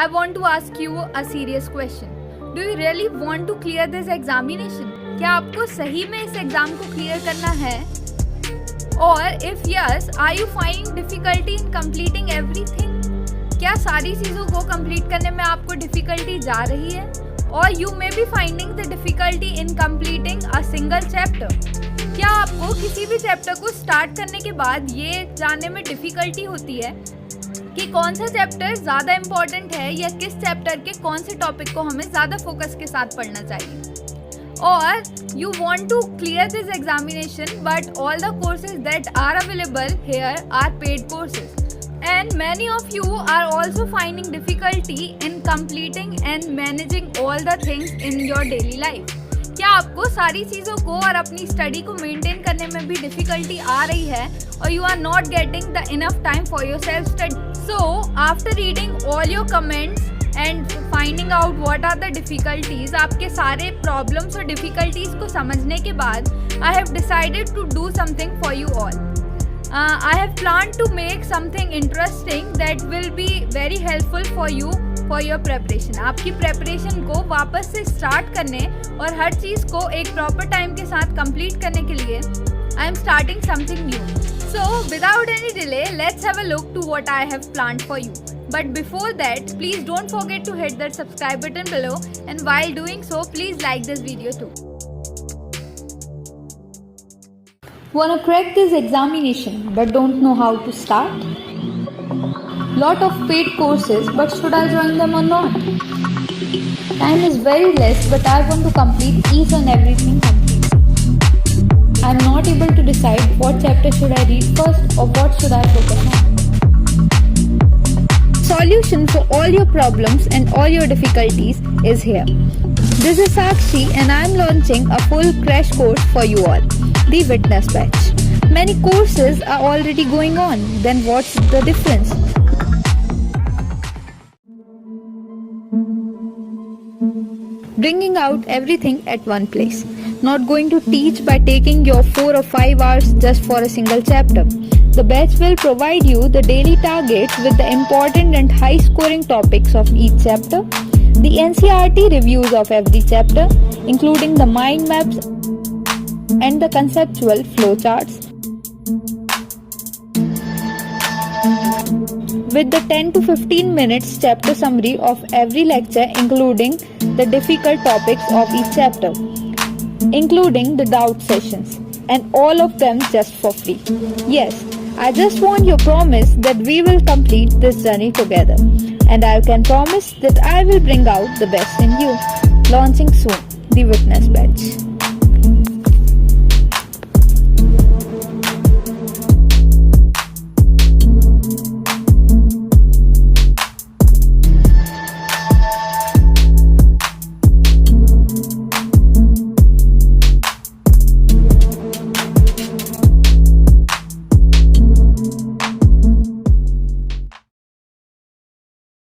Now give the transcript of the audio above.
I want to ask you a serious question. Do you really want to clear this examination? क्या आपको सही में इस exam को क्लियर करना है? और if yes, are you finding difficulty in completing everything? क्या सारी चीज़ों को कंप्लीट करने में आपको डिफिकल्टी जा रही है? और you may be finding the difficulty in completing a single chapter. क्या आपको किसी भी चैप्टर को स्टार्ट करने के बाद ये जानने में डिफिकल्टी होती है कि कौन सा चैप्टर ज़्यादा इम्पॉर्टेंट है या किस चैप्टर के कौन से टॉपिक को हमें ज़्यादा फोकस के साथ पढ़ना चाहिए? और you want to clear this examination, but all the courses that are available here are paid courses. And many of you are also finding difficulty in completing and managing all the things in your daily life. क्या आपको सारी चीज़ों को और अपनी study को maintain करने में भी डिफ़िकल्टी आ रही है और you are not getting the enough time for your self study? So after reading all your comments and finding out what are the difficulties, आपके सारे प्रॉब्लम्स और डिफ़िकल्टीज को समझने के बाद I have decided to do something for you all. I have planned to make something interesting that will be very helpful for you for your preparation. आपकी preparation को वापस से start करने और हर चीज़ को एक proper time के साथ complete करने के लिए I am starting something new. So without any delay, let's have a look to what I have planned for you. But before that, please don't forget to hit that subscribe button below, and while doing so, please like this video too. Wanna crack this examination but don't know how to start? Lot of paid courses, but should I join them or not? Time is very less, but I want to complete each and everything completely. I am not able to decide what chapter should I read first or what should I focus on. Solution for all your problems and all your difficulties is here. This is Sakshi and I am launching a full crash course for you all. The Witness Batch. Many courses are already going on, then what's the difference? Bringing out everything at one place. Not going to teach by taking your 4 or 5 hours just for a single chapter. The batch will provide you the daily targets with the important and high scoring topics of each chapter, the NCERT reviews of every chapter, including the mind maps and the conceptual flowcharts, with the 10 to 15 minutes chapter summary of every lecture, including the difficult topics of each chapter, including the doubt sessions, and all of them just for free. Yes, I just want your promise that we will complete this journey together, and I can promise that I will bring out the best in you. Launching soon, the Witness Batch.